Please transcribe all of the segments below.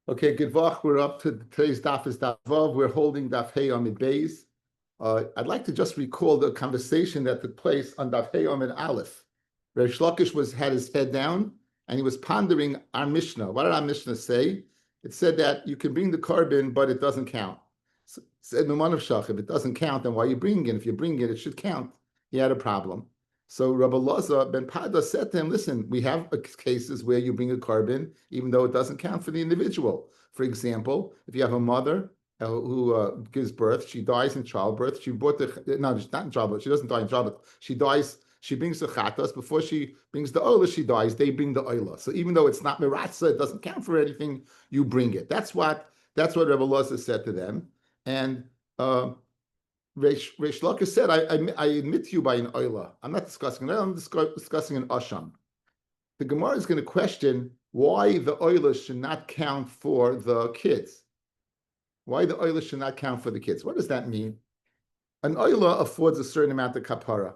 Okay, good luck. We're up to today's daf is daf vav. We're holding daf hey amid beis. I'd like to just recall the conversation that took place on daf hey amid aleph. Reish Lakish had his head down and he was pondering our Mishnah. What did our Mishnah say? It said that you can bring the carbon, but it doesn't count. So, said Mimanav Shach, if it doesn't count, then why are you bringing it? If you bring it, it should count. He had a problem. So Rabbi Loza ben Pada said to him, listen, we have cases where you bring a carbon, even though it doesn't count for the individual. For example, if you have a mother who gives birth, she dies in childbirth, she brought not in childbirth, she doesn't die in childbirth, she dies, she brings the chatas, before she brings the oila, she dies, they bring the oila. So even though it's not miratza, it doesn't count for anything, you bring it. That's what Rabbi Loza said to them. And Reish Lakish said, I admit to you by an oila. I'm not discussing it. I'm discussing an asham. The Gemara is going to question why the oila should not count for the kids. Why the oila should not count for the kids. What does that mean? An oila affords a certain amount of kapara.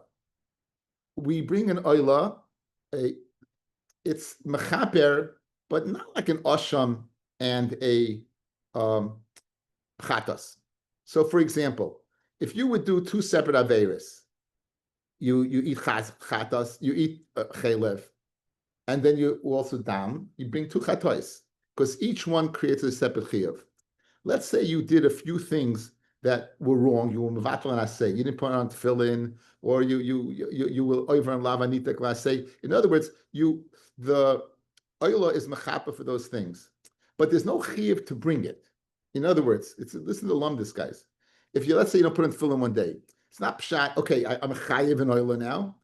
We bring an oila, it's mechaper, but not like an asham and a chatas. So, for example, if you would do two separate averis, you eat chatas, you eat chelev, and then you also dam, you bring two chatois, because each one creates a separate chiyuv. Let's say you did a few things that were wrong. You were mevatel and asay. You didn't put on tefillin, or you will over and lavanitek lasay. In other words, the oila is mechapa for those things, but there's no chiyuv to bring it. In other words, listen to the lumdis guys. If you, let's say you don't put in tefillin one day, it's not pshat, okay, I'm a chayiv in oila now.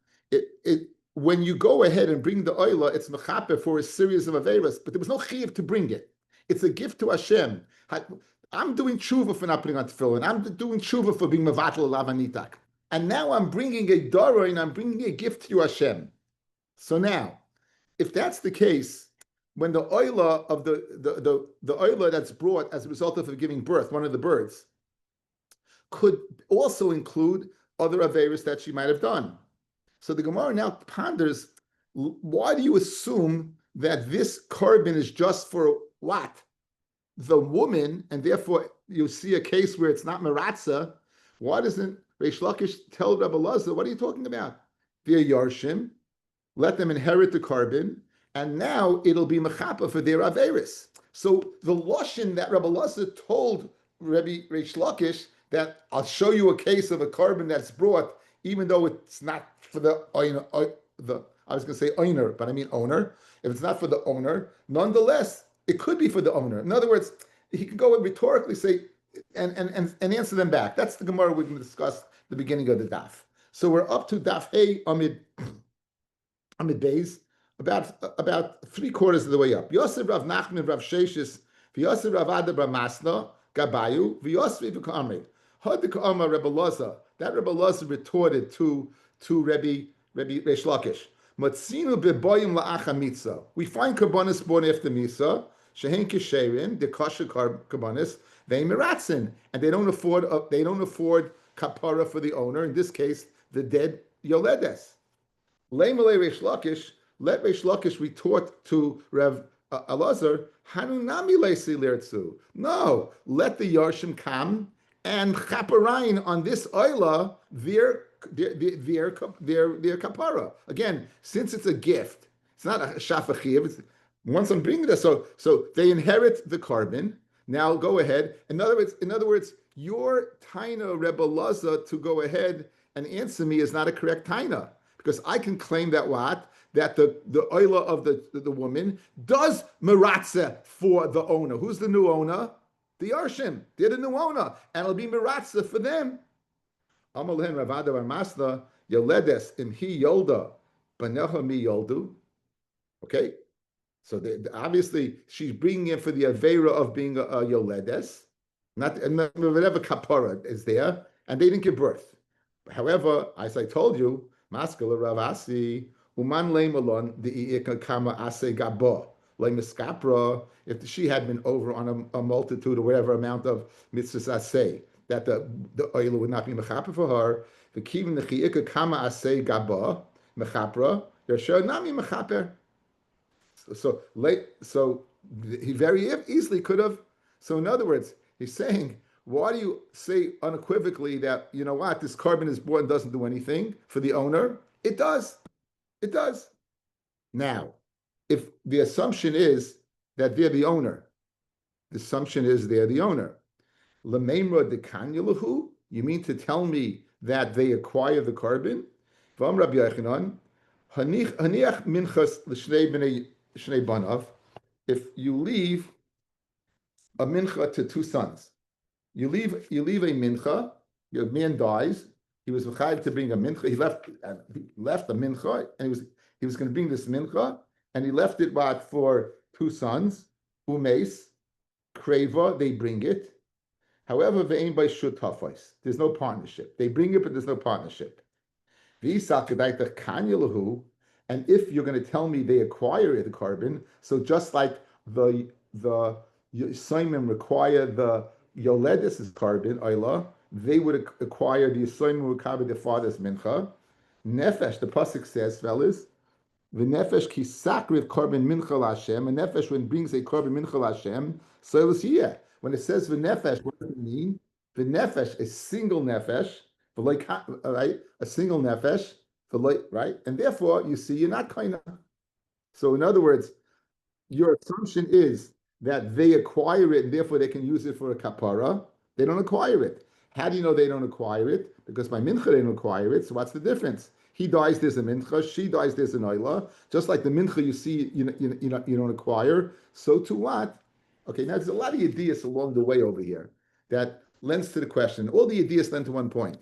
When you go ahead and bring the oila, it's mechaper for a series of averas, but there was no chayiv to bring it. It's a gift to Hashem. I'm doing tshuva for not putting on tefillin. I'm doing tshuva for being mevatel lavanitak. And now I'm bringing a dara and I'm bringing a gift to Hashem. So now, if that's the case, when the oila of the oila that's brought as a result of giving birth, one of the birds, could also include other averis that she might have done. So the Gemara now ponders, why do you assume that this carbon is just for what? The woman, and therefore you see a case where it's not meratza. Why doesn't Reish Lakish tell Rabbi Lazar, what are you talking about? Via Yarshim, let them inherit the carbon, and now it'll be mechapa for their averis. So the lashon that Rabbi Lazar told Rabbi Reish Lakish, that I'll show you a case of a carbon that's brought, even though it's not for the owner, I was going to say owner, but I mean owner. If it's not for the owner, nonetheless, it could be for the owner. In other words, he could go and rhetorically say, and answer them back. That's the Gemara we're going to discuss the beginning of the daf. So we're up to daf hey amid beis, about 3/4 of the way up. Yosef Rav Nachman Rav Sheshis, Yosef Rav Ada Bar Masna, Gabayu, V'Yosef V'Kamid. That Rebbe Loza retorted to Rabbi Reish Lakish. Matzinu b'boyim la'acha mitzah. We find karbonis born after mitzah. Shehen kisherin, the kosher karbonis. They miratzin, and they don't afford kapara for the owner. In this case, the dead yoledes. Leimalei Reish Lakish. Let Reish Lakish retort to Rav Elazar. Hanunami leisi lirtzu. No, let the Yarshim come and chaparain on this oila their kapara. Again, since it's a gift, it's not a shafachiv. Once I'm bringing this, so they inherit the carbon. Now go ahead. In other words, your taina Rebbe Laza to go ahead and answer me is not a correct taina, because I can claim that the oila of the woman does meratza for the owner. Who's the new owner? The Yarshim. They're the new owner, and it'll be meratza for them. Amalhen Ravada Bar Masna Yoledes Imhi Yolda Banecha Mi Yoldu. Okay, so obviously she's bringing in for the avera of being a Yoledes, not whatever kapara is there, and they didn't give birth. However, as I told you, Maskala Ravasi Uman Leimalon the Kama Ase Gabo. Like miskapra, if she had been over on a multitude or whatever amount of mitzvahs asay, that the oil would not be mechapra for her. The kivin the chiyika kama asay gaba mechapra. Yasher nami mechaper. So he very easily could have. So in other words, he's saying, why do you say unequivocally that you know what this carbon is bought and doesn't do anything for the owner? It does. It does. Now, if the assumption is that they're the owner, the assumption is they're the owner. Lememra dekanyalahu. You mean to tell me that they acquire the carbon? Vam Rabbi Yochanan, haniach minchas l'shnei banav. If you leave a mincha to two sons, you leave a mincha. Your man dies. He was required to bring a mincha. He left a mincha, and he was going to bring this mincha, and he left it for two sons, umes, kreva. They bring it. However, ve'ein by shutafos. There's no partnership. They bring it, but there's no partnership. And if you're going to tell me they acquire the carbon, so just like the Yisraelim require the Yoledis' carbon, Oila, they would acquire the Yisraelim would cover the father's mincha. Nefesh, the pasuk says, fellas, the nefesh ki sakrit carbon mincha l'Hashem. A nefesh when it brings a carbon mincha l'Hashem, so let's hear. When it says the nefesh, what does it mean? The nefesh, a single nefesh, right? A single nefesh, right? And therefore, you see, you're not kind of. So, in other words, your assumption is that they acquire it and therefore they can use it for a kapara. They don't acquire it. How do you know they don't acquire it? Because by mincha they don't acquire it. So what's the difference? He dies, there's a mincha. She dies, there's an oila. Just like the mincha you see, you don't acquire. So to what? Okay, now there's a lot of ideas along the way over here that lends to the question. All the ideas lend to one point.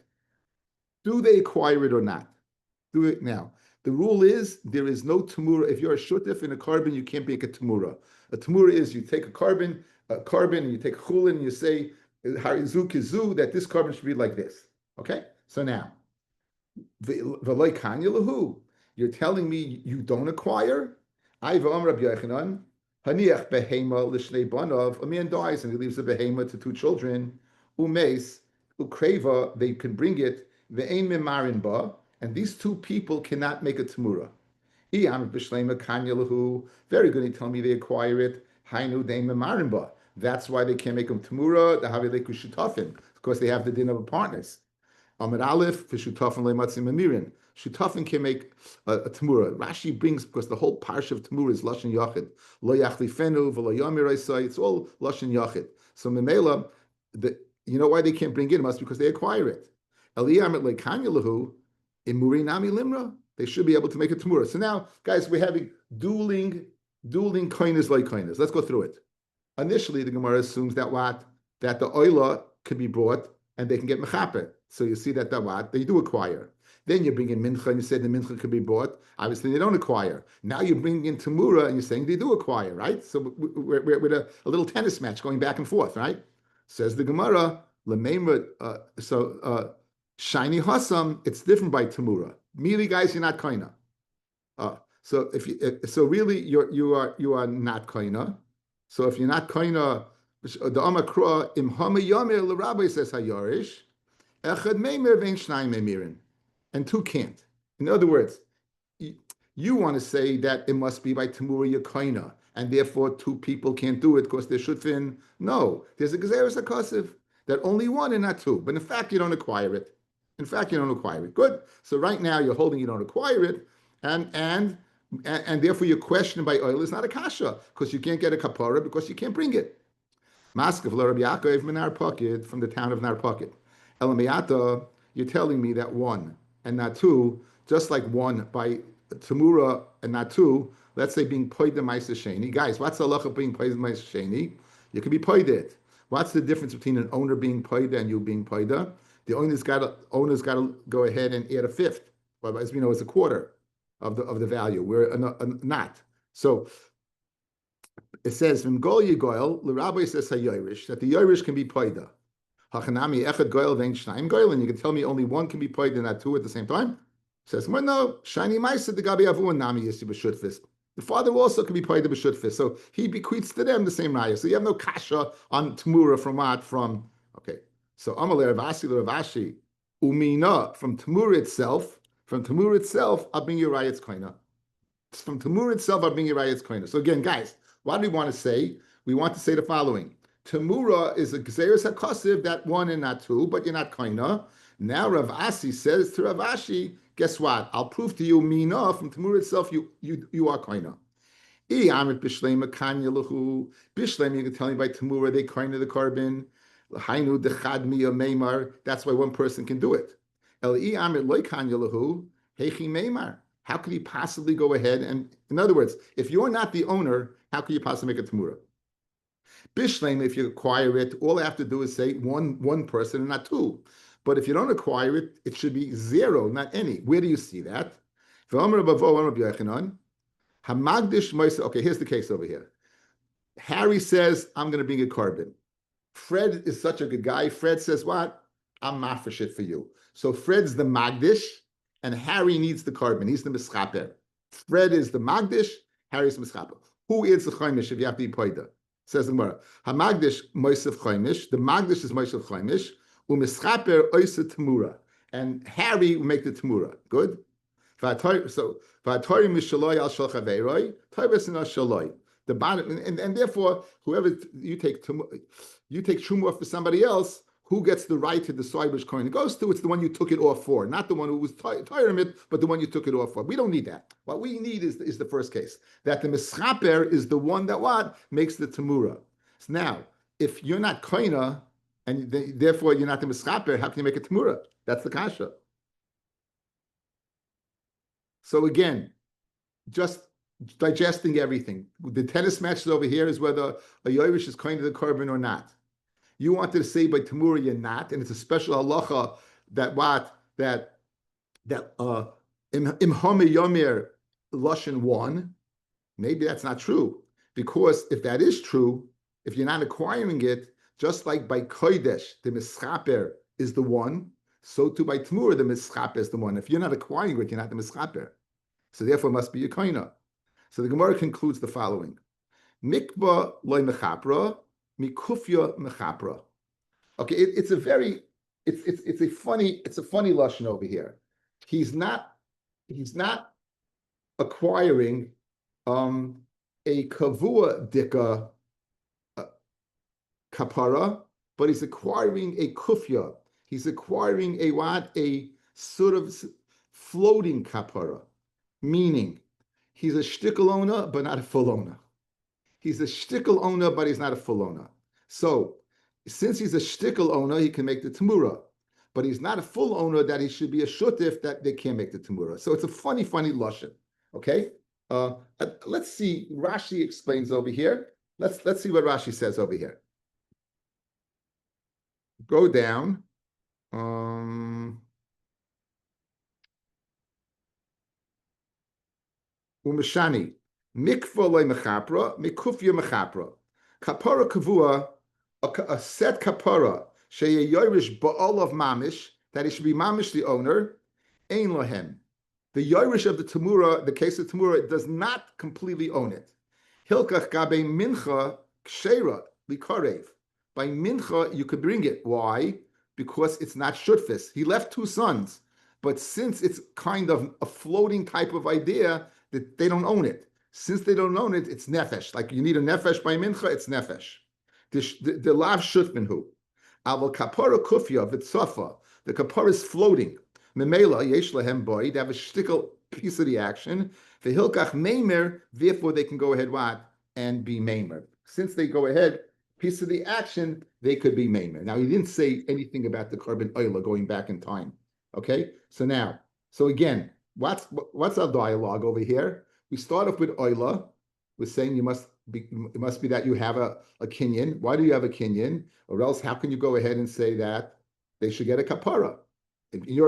Do they acquire it or not? Do it now. The rule is there is no tamura. If you're a shutif in a carbon, you can't make a tamura. A tamura is you take a carbon, and you take chulin, and you say harizu kizu that this carbon should be like this. Okay. So now, v'loy kanya lahu. You're telling me you don't acquire? I v'am Rabbi Yochanan haniach behema l'shnei banav. A man dies and he leaves a behema to two children. Umes ukreva. They can bring it. Ve'ein mimarin ba. And these two people cannot make a tamura. Very good. He tell me they acquire it. That's why they can't make them tamura. Because they have the din of partners. Amid Aleph for shutafin le'matzim amirin. Shutafin can make a tamura. Rashi brings because the whole parsha of tamura is lashon yachid. Lo yachlifenu v'lo yamir isai. It's all lashon yachid. So memela, you know why they can't bring it? It must be because they acquire it. Eliyam le'kanya lahu. In Murinami Limra, they should be able to make a tamura. So now, guys, we're having dueling koinas like koinas. Let's go through it. Initially, the Gemara assumes that the oila could be brought and they can get mechaper. So you see that they do acquire. Then you bring in mincha and you say the mincha could be bought. Obviously, they don't acquire. Now you're bringing in tamura and you're saying they do acquire, right? So we're with a little tennis match going back and forth, right? Says the Gemara, shiny hasam, it's different by tamura. Merely, guys, you're not kaina. So really you are not kaina. So if you're not kaina, the amakra im hama yamir the Rabbi says hayarish echad meimer vein shnayim meimerin, and two can't. In other words, you want to say that it must be by tamura yakaina, and therefore two people can't do it because they're shutfin. No, there's a gezeres akasiv that only one and not two. But in fact, you don't acquire it. Good. So right now you're holding you don't acquire it, and therefore your question by oil is not a kasha because you can't get a kapara because you can't bring it. Maskav Rabbi Yaakov Minar Pocket from the town of Narpocket. Elamiyata, you're telling me that one and not two, just like one by tamura and not two. Let's say being poid the ma'aser sheni. Guys, what's the halacha being poid the ma'aser sheni? You can be poid it. What's the difference between an owner being poid and you being poida? The owner's got to go ahead and add a fifth, but as we know, it's a quarter of the value. We're not. So it says from Gol Yigoil, the Rabbi says Hayirish that the Yirish can be poida. Hachanami echad goil vein shnayim goil, and you can tell me only one can be poida and not two at the same time. It says well, no, shiny ma'aser the gabi avu and nami yisi b'shutfis. The father also can be poida b'shutfis, so he bequeaths to them the same raya. So you have no kasha on tamura from okay. So Amalei Ravashi Umina from Tamur itself, I'll bring you rayat's koina. from Tamura itself, I'll bring you Rayas Koina. So again, guys, what do we want to say? We want to say the following. Tamura is a Gzeres HaKosiv, that one and not two, but you're not Koina. Now Rav Asi says to Rav Ashi, guess what? I'll prove to you, Mina, from Tamura itself, you are Koina. Bishlem, you can tell me by Tamura, they Koina the carbon. That's why one person can do it. How could he possibly go ahead and, in other words, if you're not the owner, how could you possibly make a Tamura? Bishlem, if you acquire it, all I have to do is say one person and not two. But if you don't acquire it, it should be zero, not any. Where do you see that? Okay, here's the case over here. Harry says, I'm going to bring a carbon. Fred is such a good guy. Fred says, what? I'm mafresh it for you. So Fred's the Magdish, and Harry needs the carbon. He's the Mischaper. Fred is the Magdish, Harry's the Mischaper. Who is the Chaimish if you have to be Poida? Says the Gemara. HaMagdish Moisef Chaimish. The Magdish is Moisef Chaimish. U'Mischaper Oisa Tamura. And Harry will make the Tamura. Good? So, V'atori Mishaloi al Shal Chaveiroi, Toivas and Shaloi. The bottom, and therefore, whoever you take Trumah for somebody else, who gets the right to decide which coin it goes to? It's the one you took it off for, not the one who was tiring it, but the one you took it off for. We don't need that. What we need is the first case, that the Mischaper is the one that what makes the Tamura. So now, if you're not koina, and therefore you're not the Mischaper, how can you make a Tamura? That's the kasha. So again, just digesting everything. The tennis match over here is whether a Yovish is koina the carbon or not. You wanted to say by Tamura you're not, and it's a special halacha that imhome yomir lashon one. Maybe that's not true, because if that is true, if you're not acquiring it, just like by kodesh the mischaper is the one, so too by Tamura the mischaper is the one. If you're not acquiring it, you're not the mischaper. So therefore, it must be a koina. So the Gemara concludes the following: Mikva loy mechapra. Mikufya mechapra. Okay, it's a funny lashon over here. He's not acquiring a kavua dika kapara, but he's acquiring a kufya. He's acquiring a sort of floating kapara, meaning he's a shtickle owner but not a full owner. He's a shtickle owner, but he's not a full owner. So, since he's a shtickle owner, he can make the tamura. But he's not a full owner that he should be a shutif that they can't make the tamura. So it's a funny lashon. Okay? Let's see. Rashi explains over here. Let's see what Rashi says over here. Go down. Umeshani. Mikva loy mechapra, mikufya mechapra. Kapara kavua, a set kapara, sheye yoirish ba'ol of mamish, that it should be mamish the owner, ein lohem. The yoirish of the tamura, the case of tamura, does not completely own it. Hilkach gabe mincha kshera likarev. By mincha, you could bring it. Why? Because it's not shutfis. He left two sons, but since it's kind of a floating type of idea that they don't own it. Since they don't own it, it's nefesh. Like you need a nefesh by mincha, it's nefesh. The lav shutmin hu. Aval kapara kufya v'tzafa. The kapara is floating. Memela yesh lahem boy. They have a shtickle piece of the action. V'hilkach meimer. Therefore, they can go ahead what and be meimer. Since they go ahead, piece of the action, they could be meimer. Now he didn't say anything about the carbon oila going back in time. Okay. So again, what's our dialogue over here? We start off with oila. We're saying it must be that you have a kinyan. Why do you have a kinyan? Or else, how can you go ahead and say that they should get a kapara?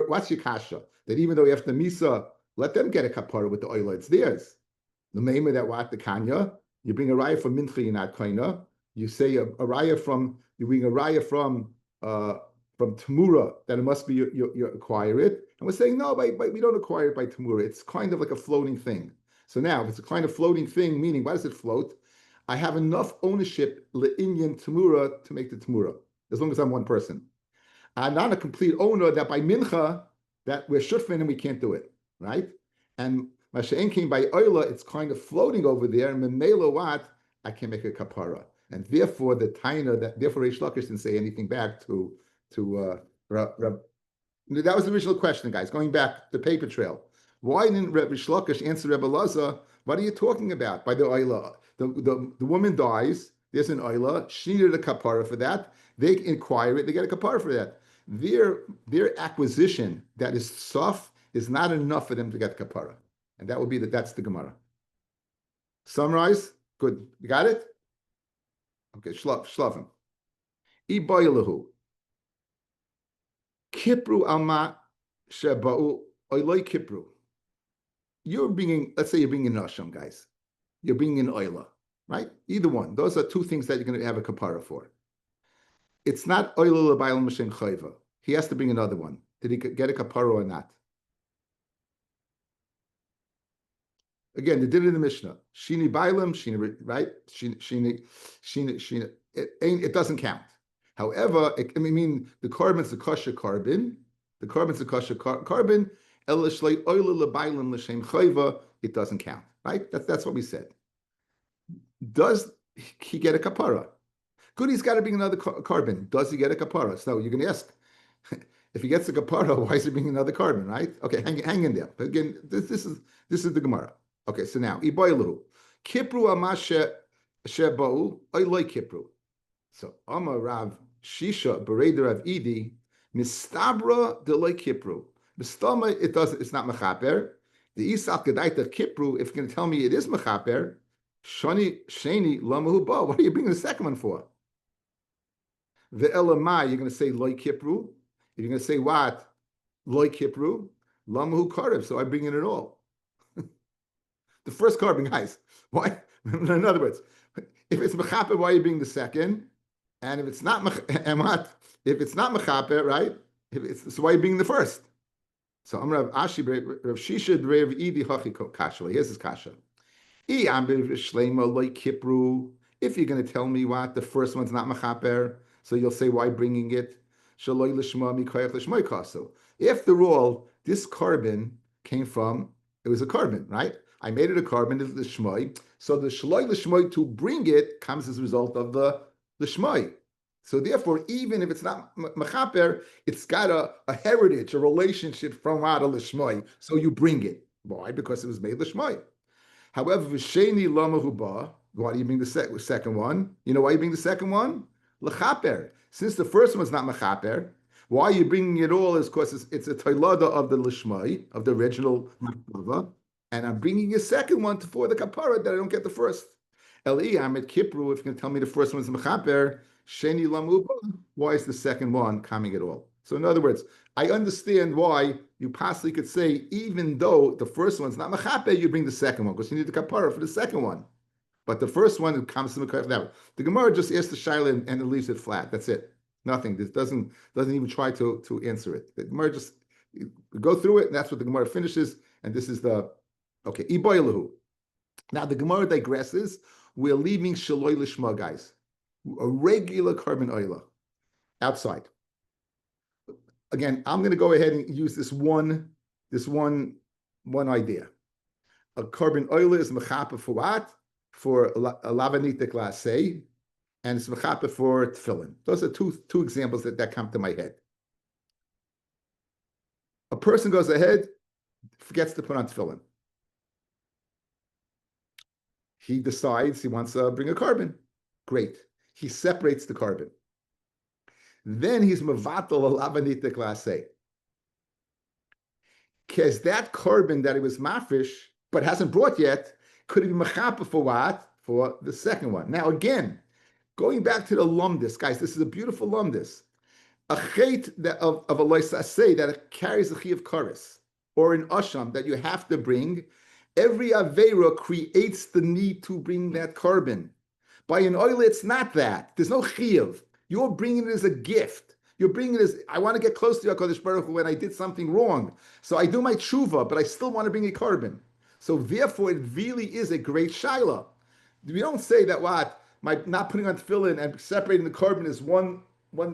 What's your kasha? That even though you have the misa, let them get a kapara with the oila. It's theirs. The name of that what the kanya. You bring a raya from mincha, you're not kaina. You say a raya from. You bring a raya from tamura that it must be you acquire it. And we're saying no, we don't acquire it by tamura. It's kind of like a floating thing. So now, if it's a kind of floating thing, meaning, why does it float? I have enough ownership, le'inyan tamura, to make the tamura, as long as I'm one person. I'm not a complete owner that by mincha, that we're shutfin and we can't do it, right? And Masha'en came by oila, it's kind of floating over there, and memela what? I can make a kapara. And therefore, the taina, therefore Reish Lakish didn't say anything back to Rab. That was the original question, guys. Going back the paper trail. Why didn't Reish Lakish answer Rebbe Laza? What are you talking about by the oila? The woman dies. There's an oila. She needed a kapara for that. They inquire it. They get a kapara for that. Their acquisition that is soft is not enough for them to get kapara, and that would be that's the Gemara. Summarize. Good. You got it. Okay. Shlavim. Iboilahu. Kipru alma sheba'u oiloi kipru. Let's say you're bringing nasham, guys. You're bringing oila, right? Either one. Those are two things that you're going to have a kapara for. It's not oila l'bayil m'shem chayva. He has to bring another one. Did he get a kapara or not? Again, they did it in the Mishnah. Shini bailim, shini, right? Shini. It doesn't count. However, the carbon's a kosher carbon. The carbon's a kosher carbon. It doesn't count, right? That's what we said. Does he get a kapara? Good, he's got to bring another carbon. Does he get a kapara? So you're going to ask, if he gets a kapara, why is he bringing another carbon, right? Okay, hang in there. But again, this is the Gemara. Okay, so now iboilu kipru amashe shebau oiloi kipru. So Amar Rav Shisha Bereder Rav Idi Mistabra Deloi Kipru. Mistama it's not mechaper. The Isak Gedaita Kipru. If you're going to tell me it is mechaper, Shani Lamahu Ba. What are you bringing the second one for? The Elamai, you're going to say Loi Kipru. If you're going to say what? Loi Kipru, Lamahu Karev. So I'm bringing it all. The first carbon, guys. Why? In other words, if it's mechaper, why are you bringing the second? And if it's not mechaper, right? So why are you being the first? So I'm Rav Ashi, Rav Shisha, Rav Idi Hachi Kasha. Here's his Kasha. If you're going to tell me what the first one's not mechaper, so you'll say why bringing it? After all, this carbon came from, it was a carbon, right? I made it a carbon, it's the shmoi. So the shloi l'shmoi to bring it comes as a result of the shmoi. So therefore, even if it's not mechaper, it's got a heritage, a relationship from Ada l'shmoi. So you bring it. Why? Because it was made l'shmoi. However, v'sheni lamahuba. Why do you bring the second one? You know why you bring the second one? L'chaper. Since the first one's not mechaper, why are you bringing it all? Is because it's a toilada of the l'shmoi, of the original makava. And I'm bringing a second one for the kapara that I don't get the first. Eli Ahmed Kipru, if you're going to tell me the first one's mechaper, Sheni Lamuba, why is the second one coming at all? So in other words, I understand why you possibly could say, even though the first one's not mechaper, you bring the second one, because you need the kapara for the second one. But the first one, it comes to the now. The Gemara just asks the shaila and it leaves it flat. That's it. Nothing. This doesn't even try to answer it. The Gemara just go through it, and that's what the Gemara finishes. And this is the okay. Iboilahu. Now the Gemara digresses. We're leaving shaloi lishma, guys. A regular carbon oila outside. Again, I'm going to go ahead and use this one idea. A carbon oila is mechaper for what? For a lavanita glacé, and it's mechaper for tefillin. Those are two examples that come to my head. A person goes ahead, forgets to put on tefillin. He decides he wants to bring a carbon. Great. He separates the carbon. Then he's mevatel a lavanita glacé. Because that carbon that he was mafish, but hasn't brought yet, could he be mechaper for what? For the second one. Now again, going back to the lumdis, guys, this is a beautiful lumdis. A chait of a loisaseh that carries a chi of karis, or an asham that you have to bring, every avera creates the need to bring that carbon. By an oil, it's not that. There's no chiyuv. You're bringing it as a gift. You're bringing it as, I want to get close to HaKadosh Baruch Hu when I did something wrong. So I do my tshuva, but I still want to bring a carbon. So therefore, it really is a great shaila. We don't say that what? My not putting on tefillin and separating the carbon is one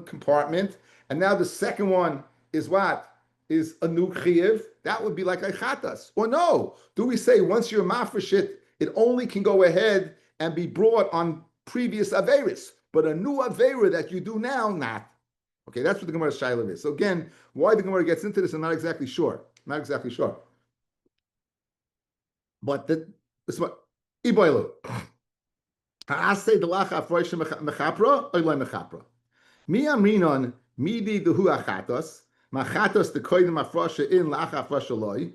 compartment, and now the second one is what? is a new chiyuv, that would be like a chatas. Or no, do we say once you're mafresh it only can go ahead and be brought on previous averis, but a new avera that you do now, not. Okay, that's what the Gemara Shaila is. So again, why the Gemara gets into this, I'm not exactly sure. Not exactly sure. But this is what Iboilu. Ha'asei delacha afroisha mechapra, oiloi mechapra. Mi amrinon midi dehu achatos, machatos the koidim afrosha in lacha afrosha loy.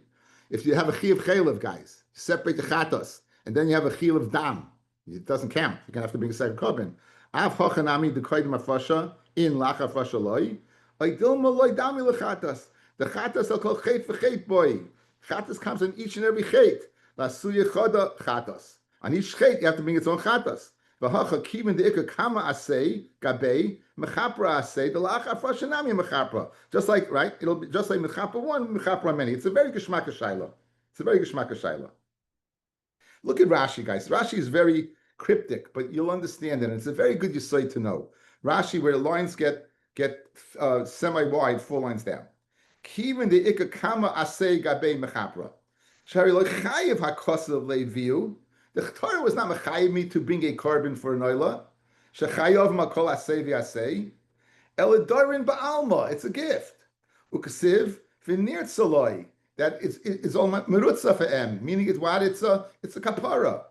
If you have a chi of chaylev, guys, separate the chatos, and then you have a chi of dam. It doesn't count. You're gonna have to bring a second korban. Av hochanami the koidim afrosha in lacha afrosha loy. Oidil maloy dami lechatos. The chatos are called chet v'chet boy. Chatos comes on each and every chet. Lasuya choda chatos. On each chet, you have to bring its own chatos. V'hacha kivin the ikka kama asay gabei mechapra asay the lacha afroshanami mechapra. Just like, right? It'll be just like mechapra one, mechapra many. It's a very geshmaka shayla. It's a very geshmaka shayla. Look at Rashi, guys. Rashi is very cryptic, but you'll understand it. And it's a very good yesod to know. Rashi, where lines get semi-wide, 4 lines down. Kivin the ikka kama asay gabei mechapra. Shari lo chayiv hakosav leviu. The Torah was not mechayiv me to bring a korban for an oila. Shechayav makol asay v'asay. Elidorin ba'alma. It's a gift. Ukasiv v'nir tzoloi. That it's all merutza fe'em. Meaning it's what? It's a kapara.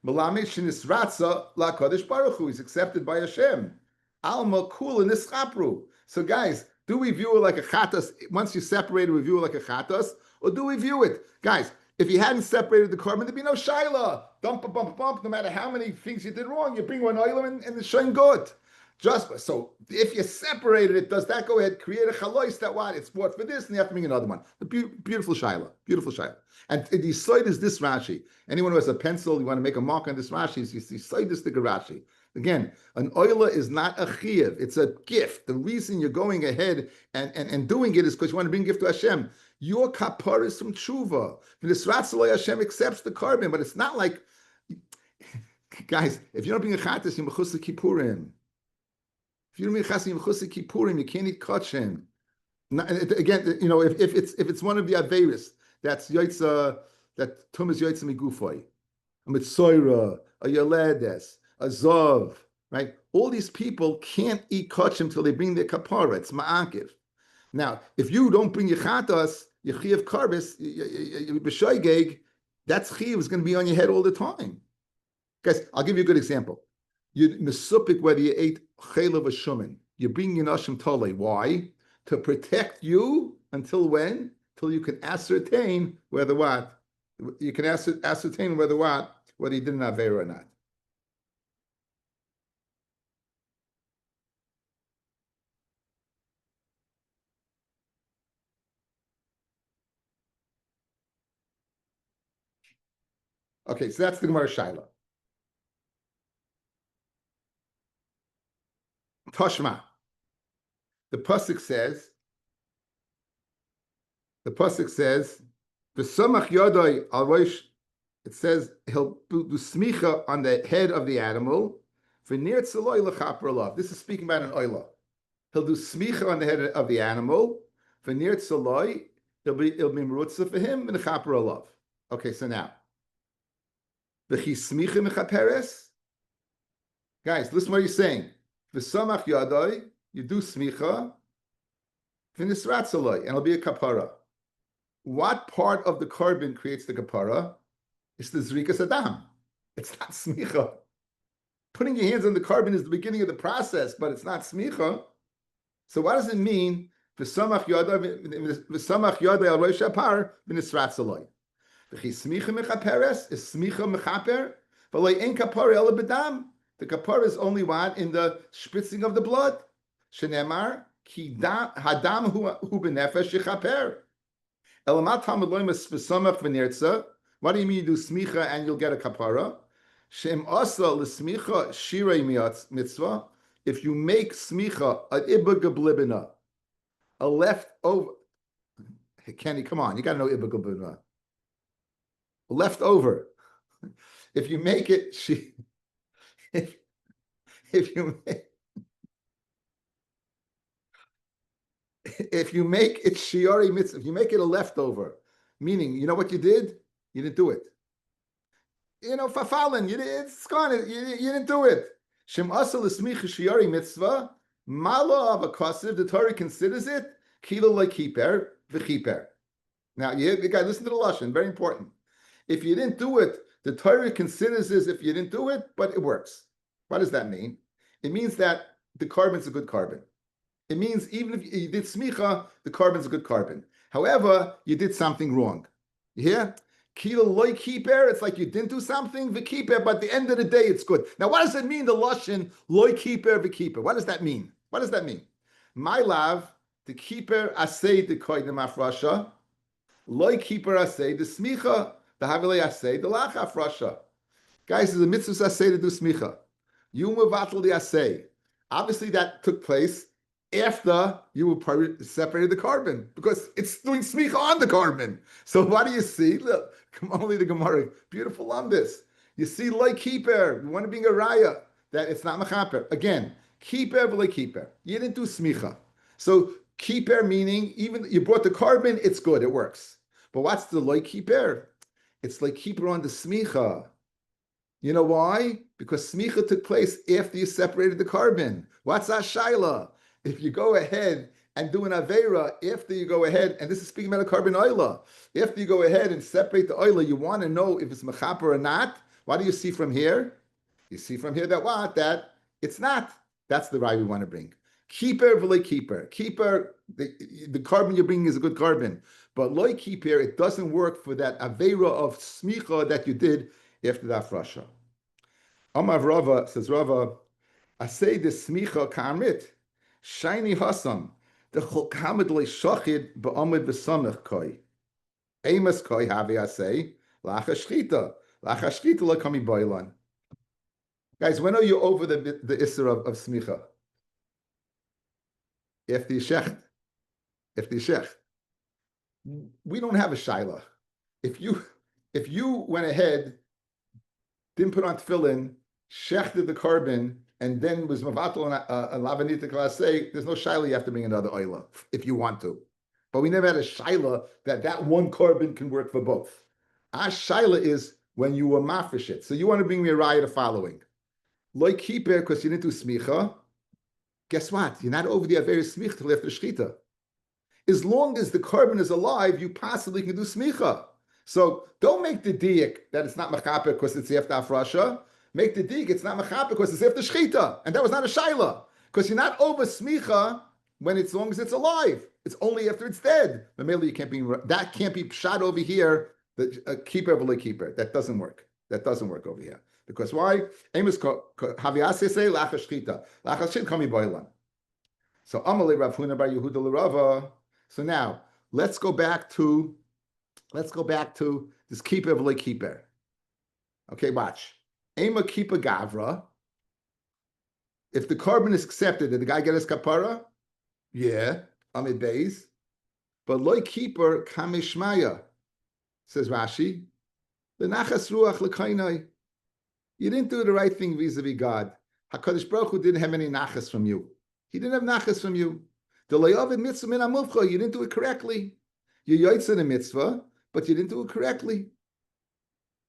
Malamed shenisratza la kodesh baruch hu. He's accepted by Hashem. Alma kul in this chapru. So guys, do we view it like a chatas? Once you separate it, we view it like a chatas? Or do we view it? Guys, if you hadn't separated the korban, there'd be no shaila. Dump, bump, bump. No matter how many things you did wrong, you bring one oilam and the shain good. Just so if you separated it, does that go ahead create a chalois that what it's bought for this, and you have to bring another one? The beautiful shaila, beautiful shaila. And the side is this Rashi. Anyone who has a pencil, you want to make a mark on this Rashi, you see side this the Rashi. Again, an oila is not a chiyuv; it's a gift. The reason you're going ahead and doing it is because you want to bring gift to Hashem. Your kapara is from tshuva. Hashem accepts the korban, but it's not like, guys, if you don't bring a chatas, you're mechus kippurim. If you don't bring a chatas, you're mechus kippurim. You can't eat kachim. Again, you know, if it's one of the averis, that's yoitza, that tum is yoitza migufoy, a mitzoira, a yoledes, a zov, right? All these people can't eat kachim until they bring their kapara. It's ma'akiv. Now, if you don't bring your chatas, your chiyuv karbis, b'shoigeg, that's chiyuv is going to be on your head all the time. Guys, I'll give you a good example. You mesupik whether you ate chaylev or shumin. You bring your nashim tole. Why? To protect you until when? Till you can ascertain whether what? You can ascertain whether what? Whether you did an aveira or not. Okay, so that's the Gemara Shaila. Toshma. The pasuk says, the samach yodoi al rosh. It says he'll do smicha on the head of the animal. V'nir tzaloi l'chapar alav. This is speaking about an oila. He'll do smicha on the head of the animal. V'nir tzaloi. It'll be merutza for him and l'chapar alav. Okay, so now. V'chi smicha mechaperes. Guys, listen to what he's saying. V'samach yadoi. You do smicha. V'nisrat tzaloi. And it'll be a kapara. What part of the korban creates the kapara? It's the zrikas adam. It's not smicha. Putting your hands on the korban is the beginning of the process, but it's not smicha. So what does it mean? V'samach yadai al rosh hapar v'nisrat tzaloi. V'chi smicha mechaperes is smicha mechaper. V'loi ein kapara ela b'dam. The kapara is only what? In the spritzing of the blood. Shenemar ki hadam hu b'nefesh yechaper. Elamat tamid loimas v'samach v'nirtza. What do you mean you do smicha and you'll get a kapara? Shem asa l'smicha shirei mitzvah. If you make smicha an ibba gablibina, a leftover. Hey, Kenny, come on, you got to know ibba gablibina. Leftover. If you make it, if you make, if you make it shiori mitzvah, if you make it a leftover, meaning, you know what you did? You didn't do it. Fafalin, it's gone. You didn't do it. Shem asal esmicha shiori mitzvah, malo of a kosiv, the Torah considers it, kilo like kiper, v'chiper. Now, you guys, listen to the lashon, very important. If you didn't do it, the Torah considers this if you didn't do it, but it works. What does that mean? It means that the carbon's a good carbon. It means even if you did smicha, the carbon's a good carbon. However, you did something wrong. You hear? Kilo loy kiper, it's like you didn't do something, v'kiper, but at the end of the day, it's good. Now, what does it mean, the lashon, loy kiper, v'kiper? What does that mean? What does that mean? My love, the kiper asay the koydem afrasha, loy kiper asay the smicha, the havilei asay the lach afrasha. Guys, there's a mitzvah asay to do smicha. You mevatel the asay. Obviously, that took place after you separated the carbon, because it's doing smicha on the carbon. So what do you see? Look, only the Gemara, beautiful on this. You see, like keeper, you want to be a raya, that it's not mechaper. Again, keeper, but like keeper. You didn't do smicha. So keeper meaning, even you brought the carbon, it's good, it works. But what's the like keeper? It's like keeper on the smicha. You know why? Because smicha took place after you separated the carbon. What's that shaila? If you go ahead and do an aveira, after you go ahead, and this is speaking about a carbon oila, after you go ahead and separate the oila, you want to know if it's mechaper or not. What do you see from here? You see from here that what? That it's not. That's the right we want to bring. Keeper v'loy keeper. Keeper, the carbon you're bringing is a good carbon. But loy keeper, it doesn't work for that aveira of smicha that you did after the afrasha. Amar Rava, says Rava, I say the smicha kamrit, shiny hasam, the cholkamid le shachid ba'amid v'samech koi. Amos koi havi I say, lacha shchita le kami boilan. Guys, when are you over the isser of smicha? After you shecht. After you shecht. We don't have a shaila. If you went ahead, didn't put on tefillin, shechted the carbon, and then was mavatal and lavanita klasei, there's no shaila you have to bring another oila if you want to. But we never had a shaila that one carbon can work for both. Our shaila is when you were mafish it. So you want to bring me a raya the following. Loy kiper, because you didn't do smicha. Guess what? You're not over the averi smicha till after shchita. As long as the carbon is alive, you possibly can do smicha. So don't make the diak that it's not mechaper because it's after afrasha. Make the diak it's not mechaper because it's after shchita, and that was not a shaila because you're not over smicha when as long as it's alive. It's only after it's dead. The middle you can't be that can't be shot over here. The keeper of a keeper that doesn't work. That doesn't work over here because why? Amos haviase say lacha shchita lacha kami boilan. So Amalei Rav Huna bar Yehuda l'Rava. So now let's go back to this keeper of a keeper. Okay, watch. Ema keeper gavra. If the carbon is accepted, did the guy get his kapara? Yeah, amid days. But loy keeper kamishmaya, says Rashi. The nachas ruach lekainai. You didn't do the right thing vis-a-vis God. Hakadosh Baruch Hu didn't have any nachas from you. He didn't have nachas from you. The layavid mitzvah min amuvcha. You didn't do it correctly. You yoytze the mitzvah, but you didn't do it correctly.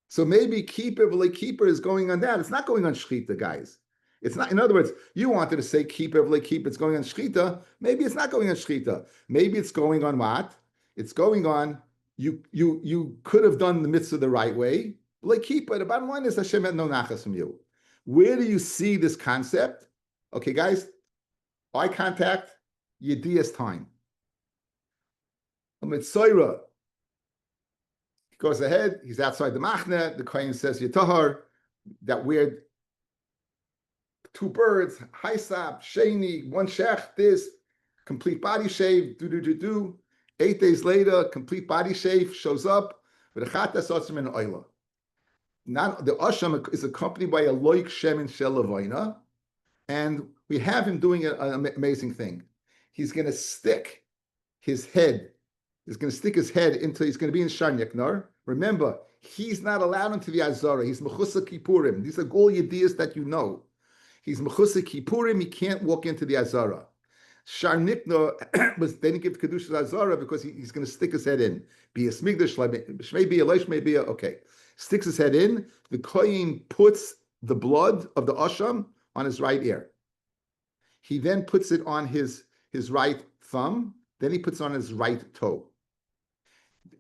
So maybe keeper v'le keeper is going on that. It's not going on shchita, guys. It's not. In other words, you wanted to say keeper v'le keeper. It's going on shchita. Maybe it's not going on shchita. Maybe it's going on what? It's going on. You could have done the mitzvah the right way. Like keeper. The bottom line is Hashem had no nachas from you. Where do you see this concept? Okay, guys. Eye contact. Yedias time. A mitzvah. He goes ahead. He's outside the machne. The kohen says Yitahar. That weird. Two birds. Haisap. Sheni. One shech. This. Complete body shave. Do. 8 days later, complete body shave shows up with a chatas otzim and oila. Now the asham is accompanied by a loik shemin shel lavoina, and we have him doing an amazing thing. He's going to stick his head. He's going to stick his head into. He's going to be in Shanyaknar. Remember, he's not allowed into the Azara. He's mechusa kippurim. These are all yediyas that you know. He's mechusa kippurim. He can't walk into the Azara. Shar Nikno was then he gives Kedusha Azara because he's going to stick his head in. Be a smigdash, shmei be a leish, may be a, okay. Sticks his head in. The kohen puts the blood of the asham on his right ear. He then puts it on his right thumb. Then he puts it on his right toe.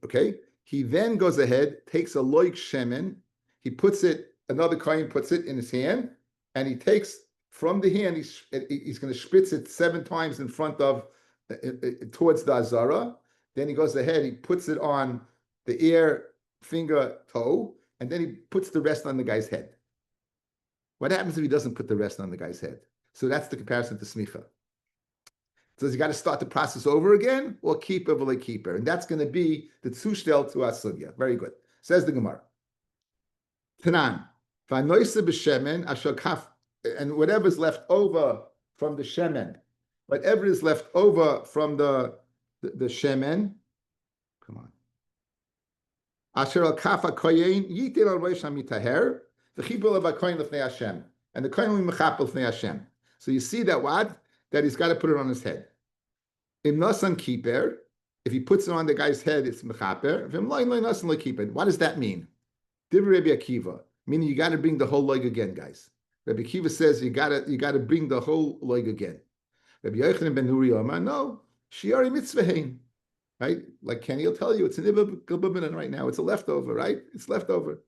Okay. He then goes ahead, takes a loik shemen. He puts it. Another kohen puts it in his hand, and he takes from the hand. He's going to spritz it 7 times in front of towards the azara. Then he goes ahead. He puts it on the ear, finger, toe, and then he puts the rest on the guy's head. What happens if he doesn't put the rest on the guy's head? So that's the comparison to smicha. So you got to start the process over again, or keeper v'le keeper, and that's going to be the tzushtel to asugya. Very good. Says the Gemara. Tanan v'anoisa b'shemen ashal kaf, and whatever's left over from the shemen, whatever is left over from the shemen, come on. Asher al kafa koyin yitin al reish hamitaher v'chibul of koyin l'fnei Hashem, and the koyin will mechapel l'fnei Hashem. So you see that what? That he's got to put it on his head. Im nasan kiper, if he puts it on the guy's head, it's mechaper. If im loy nasan lo kiper, what does that mean? Divrei Rabbi Akiva, meaning you got to bring the whole leg again, guys. Rabbi Akiva says you got to bring the whole leg again. Rabbi Yochanan ben Nuri Omar, no, shiari mitzvahin, right? Like Kenny will tell you, it's an ibn right now. It's a leftover, right? It's leftover,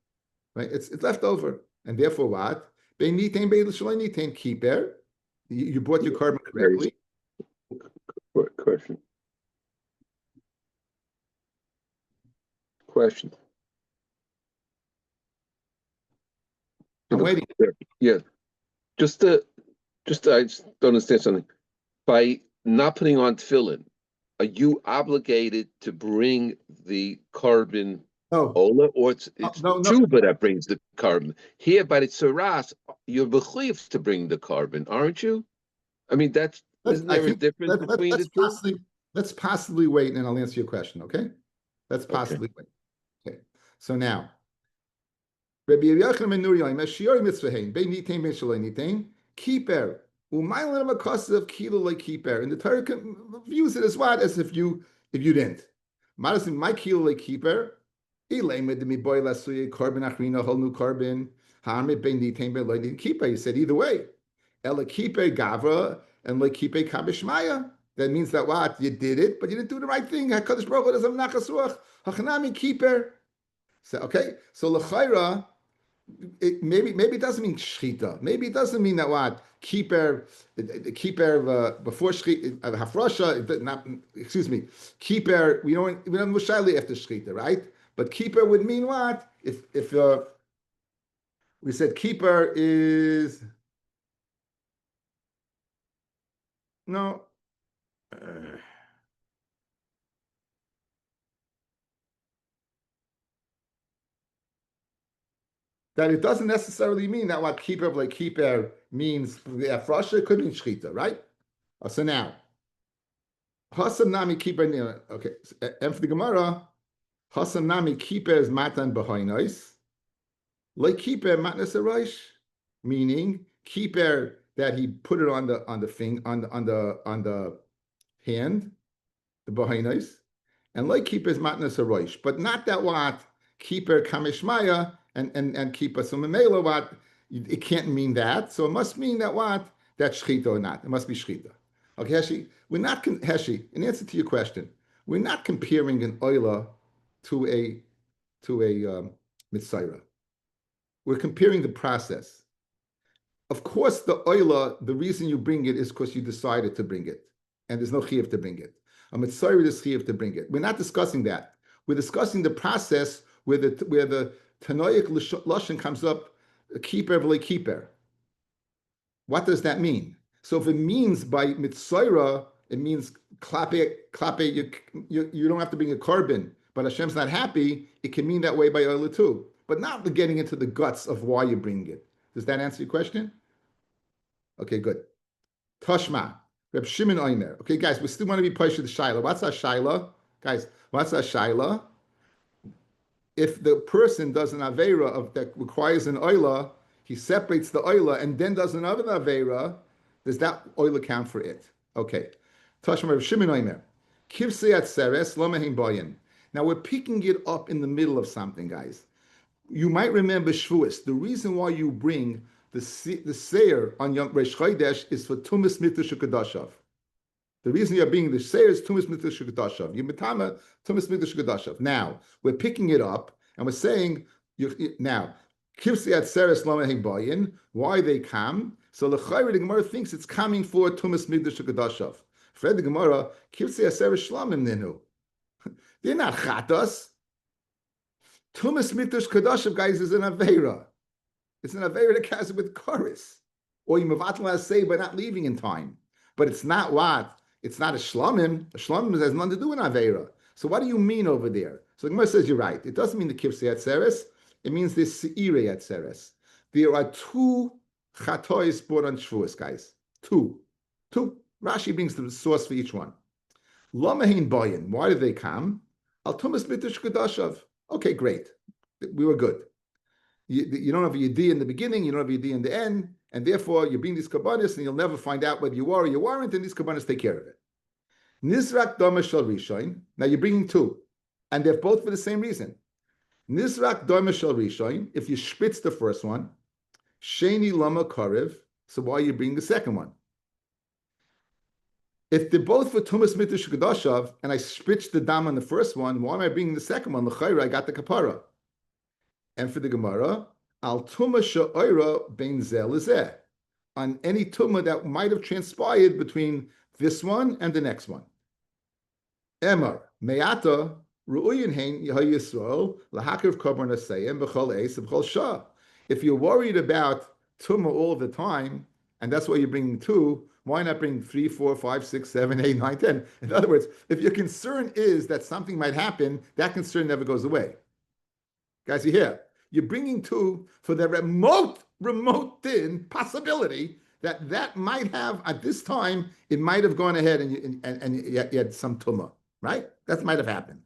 right? It's leftover, and therefore what? Bein nitain bein l'shaloi nitain kiper. You brought your carbon correctly. Question. I'm waiting. Yeah. I just don't understand something. By not putting on tefillin, are you obligated to bring the carbon ola, or it's tshuva that brings the carbon? Here, by the tzaras, you're b'chuyv to bring the carbon, aren't you? I mean, isn't there a difference between the two? Let's possibly wait, and I'll answer your question, okay? Let's possibly wait. Okay. So now, Rabbi Yochanan ben Nuri Omer, shiori mitzvahein, bein nitain bein shaloi nitain, kiper, u'mayim l'makos of kilo like kiper. And the Torah views it as what? As if you didn't. Marasim, my kilo like kiper, ilaymed mi boy lasuye carbon achrina, whole new carbon, harmit bein nitain bein loy kiper. He said either way. Ela kiper gavra and like kiper kabishmaya. That means that what? You did it, but you didn't do the right thing. HaKadosh Baruch Hu doesn't nachasuach. Hachanami kiper. So okay, so l'chayra, maybe it doesn't mean shchita. Maybe it doesn't mean that what keeper before shchita hafrasha. Not excuse me, keeper. We don't mushali after shchita, right? But keeper would mean what? If we said keeper is no. That it doesn't necessarily mean that what keeper like keeper means the afrasha could mean shchita, right? So now, hasam nami keeper. Okay, and for the Gemara, hasam nami keeper is matan b'hoinois, like keeper matnas aroish, meaning keeper that he put it on the hand, the b'hoinois, and like keeper is matnas aroish, but not that what keeper kamishmaya. And keep us from a what it can't mean that, so it must mean that what that's shchita or not. It must be shchita. Okay, Heshi, we're not Heshi. In answer to your question, we're not comparing an oila to a mitzayra. We're comparing the process. Of course, the oila, the reason you bring it is because you decided to bring it, and there's no chiyuv to bring it. A mitzayra is chiyuv to bring it. We're not discussing that. We're discussing the process where the Tanoic Lashon comes up, keeper v'le keeper. What does that mean? So if it means by mitzayra, it means klape, you don't have to bring a carbon, but Hashem's not happy, it can mean that way by oila too. But not getting into the guts of why you bring it. Does that answer your question? Okay, good. Tashma, Reb Shimon Omer. Okay, guys, we still want to be pushed to the Shaila. What's a Shaila? Guys, what's a Shaila? If the person does an aveira that requires an oila, he separates the oila and then does another aveira, does that oila count for it? Okay. Tashma Rav Shimon Omer. Kivsei Atzeres lo mehin boyin. Now we're picking it up in the middle of something, guys. You might remember Shavuos. The reason why you bring the Seir on Yom Reish Chodesh is for Tumas Mitzvah Shekadashav. The reason you're being the Seir is Tumas Mitzvah Shekadashav. Yimitama Tumas Mitzvah Shekadashav. Now we're picking it up and we're saying now Kivsei Atzeres lo mehin boyin. Why they come? So the Gemara thinks it's coming for Tumas Mitzvah Shekadashav. Fred the Gemara, Kivsei Atzeres Shlamim Ninu. They're not chatos. Tumas Mitzvah Shekadashav, guys, is an aveira. It's an aveira that has with chorus, or you mevatel say by not leaving in time. But it's not what? It's not a shlamim. A shlamim has nothing to do with aveira. So what do you mean over there? So the Gemara says you're right. It doesn't mean the kivsei atzeres. It means the seirei atzeres. There are two chatois brought on Shavuos, guys. Two. Rashi brings the source for each one. Lomahin boyin. Why did they come? Al tumas mitzvah shekadashav. Okay, great. We were good. You don't have a yediyah in the beginning, you don't have a yediyah in the end, and therefore you bring these kabbanis and you'll never find out whether you were or you weren't, and these kabbanis take care of it. Nizrak dama shel rishoin. Now you're bringing two, and they're both for the same reason. Nizrak dama shel rishoin. If you spitz the first one, sheni lama karev. So why are you bringing the second one? If they're both for tumas mitzvah shekadashav, and I spitched the dam on the first one, why am I bringing the second one? L'chayra, I got the kapara. And for the Gemara, al tuma she'oira bein zeh lezeh, on any tumah that might have transpired between this one and the next one. Emar me'ata ru'uyin hein Yisrael lahakiv korban asayim b'chol eis b'chol shah. If you're worried about tumah all the time, and that's why you're bringing two, why not bring 3, 4, 5, 6, 7, 8, 9, 10? In other words, if your concern is that something might happen, that concern never goes away. Guys, you hear? You're bringing two for the remote thin possibility that might have, at this time, it might have gone ahead and you had some tumah, right? That might have happened.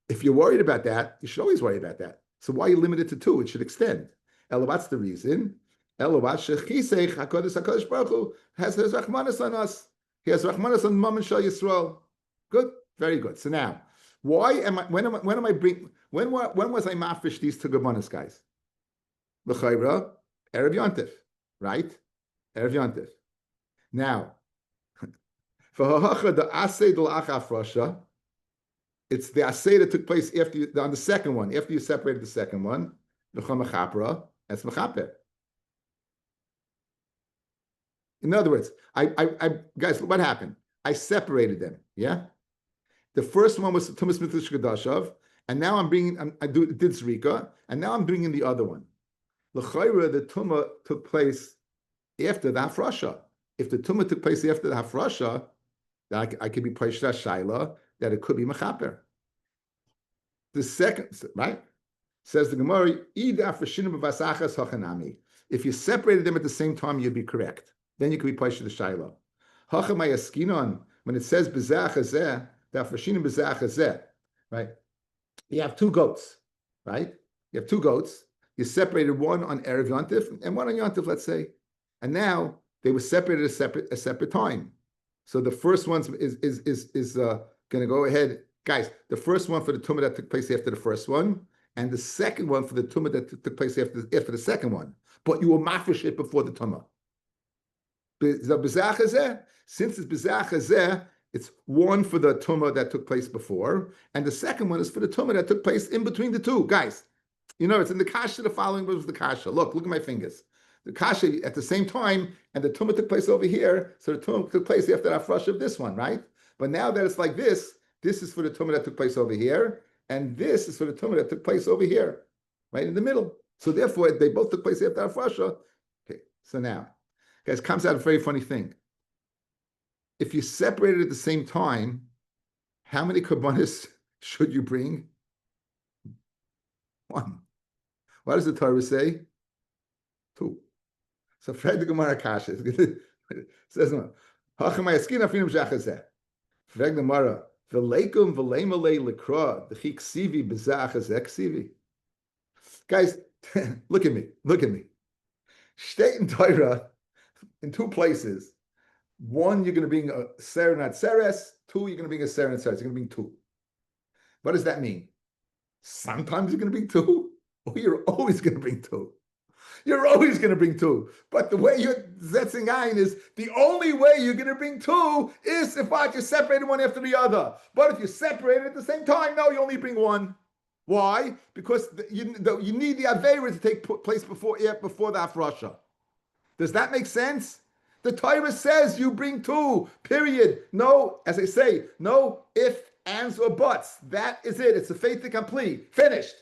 If you're worried about that, you should always worry about that. So why are you limited to two? It should extend. Ella, what's the reason? Ella, HaKadosh Baruch Hu has Rachmanis on us. He has Rachmanis on Mom and Shal Yisrael. Good, very good. So now, why am I? When was I mafish these two Gemanas, guys? L'chayra, Erev Yontif, right? Erev Yontif. Now, for Hachacha, the Asay del Achafrasha, it's the Asay that took place on the second one, after you separated the second one, the Chomachapra, that's Mechaper. In other words, I guys, what happened? I separated them, yeah? The first one was Tumas Mitzvah Shekadashav, and now I did Zrika, and now I'm bringing the other one. L'chayra, the Tumah took place after the Hafrasha. If the Tumah took place after the Hafrasha, that I could be Paishra Shaila, that it could be Mechaper. The second, right? Says the Gemara, if you separated them at the same time, you'd be correct. Then you could be Paishra Shaila. Hachamayaskinon, when it says Bezach Hazeh, right? You have two goats, right? You have two goats. You separated one on Erev Yontif and one on Yontif, let's say, and now they were separated a separate time. So the first one is going to go ahead, guys. The first one for the tumah that took place after the first one, and the second one for the tumah that took place after the second one. But you will mafish it before the tumah. Since it's Bezach Hazeh, it's one for the tumah that took place before, and the second one is for the tumah that took place in between the two. Guys, you know, it's in the kasha, the following was the kasha. Look at my fingers. The kasha at the same time, and the tumah took place over here, so the tumah took place after the afresh of this one, right? But now that it's like this is for the tumah that took place over here, and this is for the tumah that took place over here, right in the middle. So therefore, they both took place after afresha. Okay, so now, guys, comes out a very funny thing. If you separate it at the same time, how many korbanos should you bring? One. What does the Torah say? Two. So Fred the Gemara Kasha says no. Hachamayaskina finim zachazeh. Fred the Gemara v'leikum v'leimalei lekra the ksivi b'zachazeh ksivi. Guys, look at me. State in Torah in two places. One, you're going to bring a ser and atzeres. Two, you're going to bring a ser and atzeres. You're going to bring two. What does that mean? Sometimes you're going to bring two, or you're always going to bring two. You're always going to bring two. But the way you're zetzing ein is the only way you're going to bring two is if you're separated one after the other. But if you're separated at the same time, no, you only bring one. Why? Because you need the Aveira to take place before the Afrasha. Does that make sense? The Torah says you bring two, period. No, as I say, no if, ands, or buts. That is it. It's a fait to complete. Finished.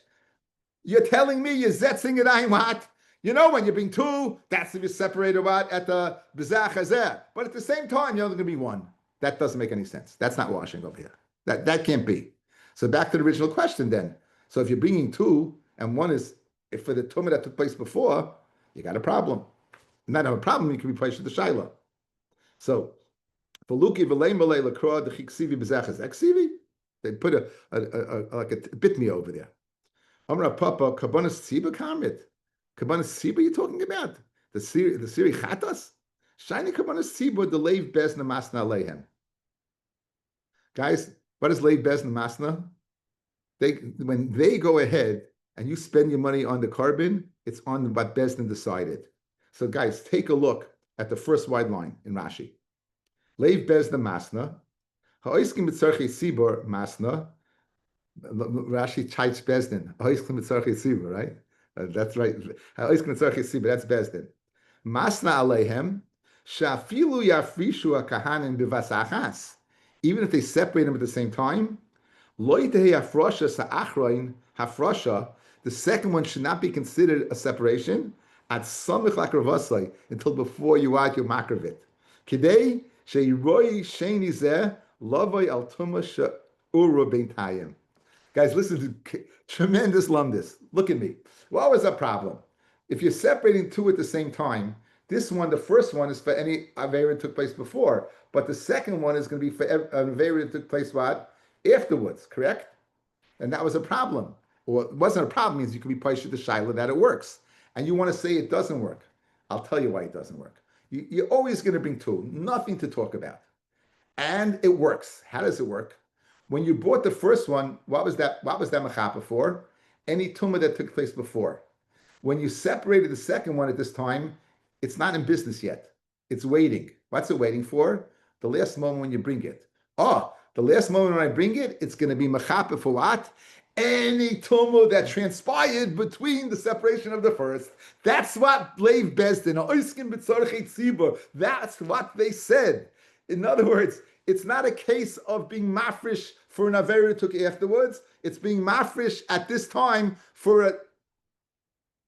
You're telling me you're zetzing it what? You know when you bring two, that's if you're separated what at the Bizach Hazeh. But at the same time, you're only going to be one. That doesn't make any sense. That's not washing over here. That can't be. So back to the original question then. So if you're bringing two, and one is if for the tumah that took place before, you got a problem. Not have a problem, you can replace the shaila. So for Luki v'leim v'lei l'kroa the chiksivi b'zachas eksivi, they put a like a bitmi over there. Amra Papa kabanas tziba kamit. Kabanas tziba you're talking about the siri chatas. Shiny kabanas tziba the leiv bezna masna leihem. Guys, what is leiv bezna masna? When they go ahead and you spend your money on the carbon, it's on what Bezdin decided. So guys, take a look at the first wide line in Rashi. Leiv Bezdin Masna, Ha'oiskim B'tzarchei Sibor Masna, Rashi Chaitz Bezdin, Ha'oiskim B'tzarchei Sibor, right? That's right. Ha'oiskim B'tzarchei Sibor, that's Bezdin. Masna Aleihem, Shafilu Yafrishu HaKahanim B'vasachas, even if they separate them at the same time, the second one should not be considered a separation until before you add your makravit. Guys, listen to tremendous lumdis. Look at me. What was the problem? If you're separating two at the same time, this one, the first one is for any Avera that took place before, but the second one is going to be for an Avera that took place what? Afterwards, correct? And that was a problem. Well, it wasn't a problem, means you can be paished the shaila that it works. And you want to say it doesn't work. I'll tell you why it doesn't work. You're always going to bring two, nothing to talk about. And it works. How does it work? When you bought the first one, what was that machapa for? Any tumah that took place before. When you separated the second one at this time, it's not in business yet. It's waiting. What's it waiting for? The last moment when you bring it. The last moment when I bring it, it's going to be mechape for what? Any tumah that transpired between the separation of the first. That's what Leiv Bezdin, that's what they said. In other words, it's not a case of being mafresh for an avera took afterwards. It's being mafresh at this time for a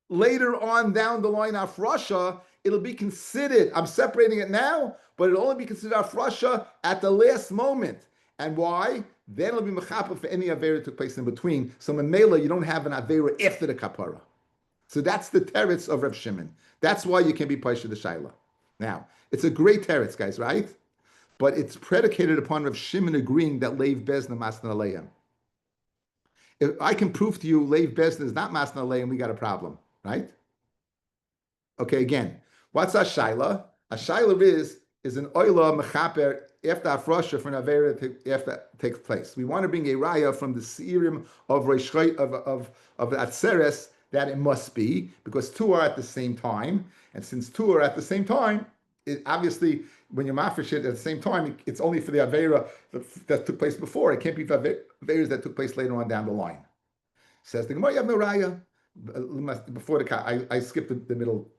later on down the line afrasha. It'll be considered, I'm separating it now, but it'll only be considered afrasha at the last moment. And why? Then it'll be mechapa for any avera that took place in between. So memela, you don't have an avera after the kapara. So that's the teretz of Reb Shimon. That's why you can be paisha the shaila. Now, it's a great teretz, guys, right? But it's predicated upon Reb Shimon agreeing that leiv bezna masna aleim. If I can prove to you leiv bezna is not masna aleim, we got a problem, right? Okay, again, what's a shaila? A shaila is an oila mechaper after afrasha for an avera after takes place. We want to bring a raya from the seirim of atzeres that it must be, because two are at the same time, and since two are at the same time, it obviously when you're mafresh it at the same time, it's only for the avera that took place before. It can't be for averas that took place later on down the line. Says the Gemara, you have no raya. Before I skipped the middle.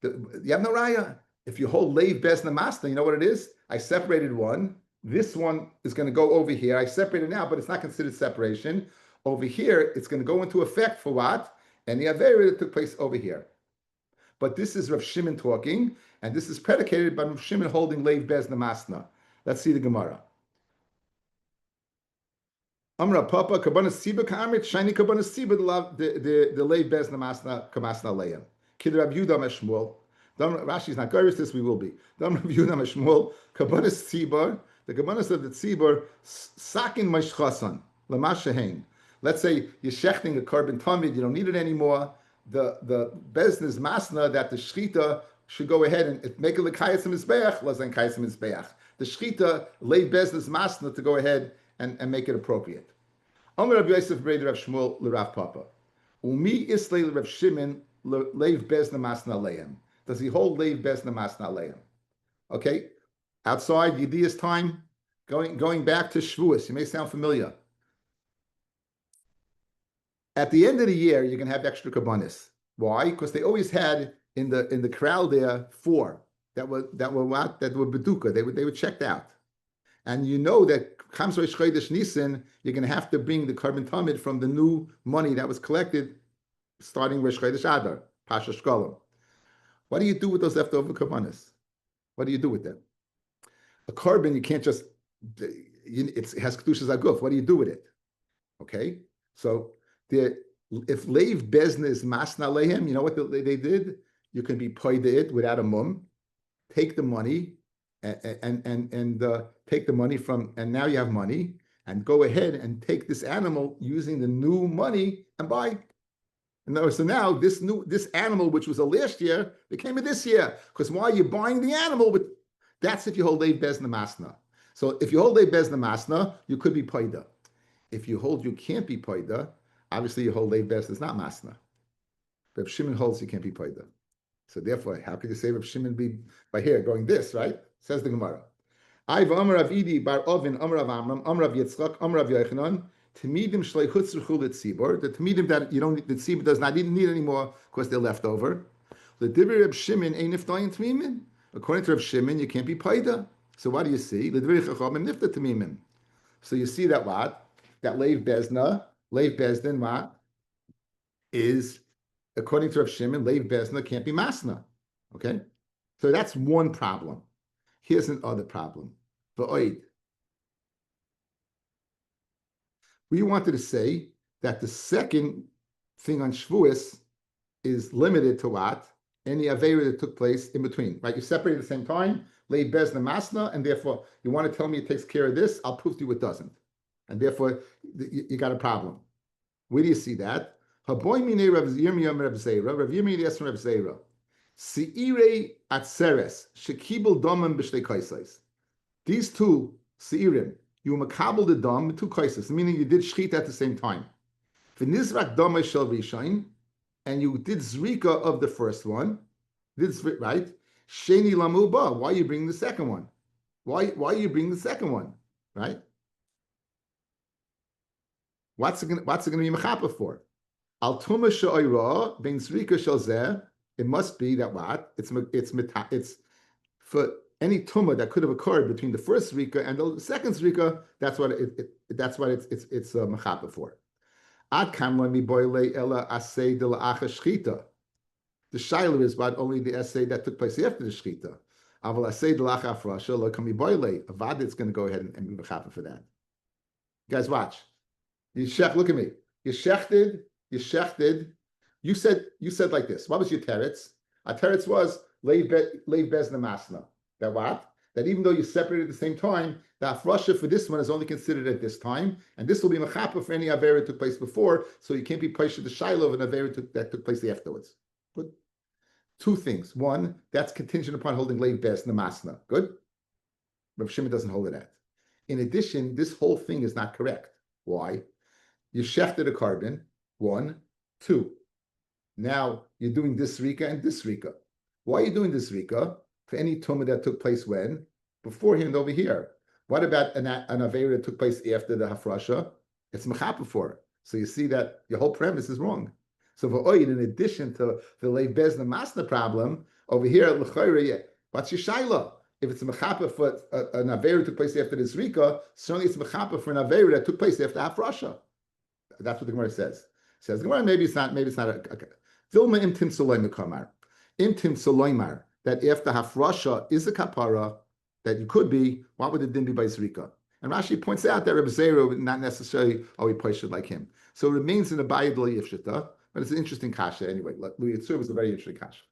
You have no raya. If you hold leiv bezna masna, you know what it is? I separated one. This one is going to go over here. I separated now, but it's not considered separation. Over here, it's going to go into effect for what? And the avera that took place over here. But this is Rav Shimon talking, and this is predicated by Rav Shimon holding leiv bezna masna. Let's see the Gemara. Amra Papa kabanas siba ka'amrit shiny kabanas siba the leiv bezna masna kamasna leim. Kid Rav Yudah Meshmuel. Rashi's not garish, this we will be. Dam Rav Yudah Meshmuel kabanas tzibor. The kabanas of the tzibor sakin mashchasan lamashahein. Let's say you're shechting a carbon tamid, you don't need it anymore. The business masna that the shchita should go ahead and make a lekayas mizbeach, lazen kayas mizbeach. The shchita lay business masna to go ahead and make it appropriate. Amar Rabbi Yosef Breder Rav Shmuel l'Rav Papa. Umi islay Rav Shimon leiv bezna masna leim. Does he hold leiv bezna masna leim? Okay, outside Yedias time, going back to Shavuos. You may sound familiar. At the end of the year, you can have extra kabbanis. Why? Because they always had in the corral there 4 that were beduka. They were checked out, and you know that Chams Rosh Chodesh Nisan, you're going to have to bring the carbon tamid from the new money that was collected starting Rosh Chodesh Adar, Pasha Shkolim. What do you do with those leftover kabbanis? What do you do with them? A carbon, you can't just, it has kedushas aguf. What do you do with it? Okay, so if leiv bezna is masna lehem, you know what they did? You can be paid it without a mum, take the money, and take the money from, and now you have money, and go ahead and take this animal using the new money and buy. So now this animal, which was a last year, became a this year. Because why are you buying the animal? But that's if you hold leiv bezna masna. So if you hold leiv bezna masna, you could be paida. If you hold you can't be paida, obviously you hold leiv bezna is not masna. But if Shimon holds you can't be paida. So therefore, how could you say Rav Shimon be by here going this, right? Says the Gemara. I've Amar Rav Idi bar Ovin Amar Rav Amram Amar Rav Yitzchak Amar Rav Yochanan Tamidim Shlei Chutzruchu Litzibor. The Tamidim that you don't, the Tzibor does not need anymore because they're left over. The Dibri Rav Shimon ain't niftayin Tamimim. According to Rav Shimon, you can't be paida. So what do you see? The Dibri Chachamim nifta Tamimim. So you see that what? That leiv bezdin what? Is, according to Rav Shimon, leiv bezna can't be masna. Okay? So that's one problem. Here's another problem. V'oid. We wanted to say that the second thing on Shavuos is limited to what? Any aveira that took place in between. Right? You separate at the same time, leiv bezna masna, and therefore you want to tell me it takes care of this, I'll prove to you it doesn't. And therefore you got a problem. Where do you see that? Haboy mine Rav Yirmiyah Rav Zera, Rav Yirmiyah Yesrim Rav Zera. Seirei atzeres shekibel domim b'shtei kaisais. These two seirim, you makabel the dom with 2 kaisais, meaning you did shchita at the same time. V'nizrak domai shel rishain, and you did zrika of the first one. Right? Sheni lamu ba. Why are you bringing the second one? Why are you bringing the second one? Right? What's it going to be mechapa for? Al tuma she'oira ben zrika shel zeh. It must be that what? It's for any tumah that could have occurred between the first zrika and the second zrika. That's what it's mechapa for. Ad kamla mi boile ela asay de la'acha shchita. The shaila is about only the essay that took place after the shchita. Aval asay de la'acha afrasha lo kami boile. Avad is going to go ahead and be mechapa for that. You guys watch. Look at me. You shechted. You said like this. What was your teretz? Our teretz was leiv bezna masna. That what? That even though you separated at the same time, the afrasha for this one is only considered at this time, and this will be mechapa for any avera that took place before, so you can't be paisha the shiloh of an avera that took place afterwards. Good. 2 things. One, that's contingent upon holding leiv bezna masna. Good. Rav Shimon doesn't hold it at. In addition, this whole thing is not correct. Why? You shefted a carbon. 1, 2. Now you're doing this rika and this rika. Why are you doing this rika? For any tumah that took place when? Beforehand over here. What about an avera that took place after the hafrasha? It's mechapa for. So you see that your whole premise is wrong. So for oid, in addition to the leiv bezna masna problem, over here at l'chayre, what's your shaila? If it's a mechapa for an avera that took place after this rika, certainly it's mechapa for an avera that took place after hafrasha. That's what the Gemara says. Says Gemara, maybe it's not. Okay. Dilma imtim soloimar kamar. Imtim soloimar, that after hafrasha is a kapara, that you could be, what would the din be by zrika? And Rashi points out that Rabbi Zera would not necessarily always poished like him. So it remains in a bayadol yifshita, but it's an interesting kasha anyway. Louis Yitzur was a very interesting kasha.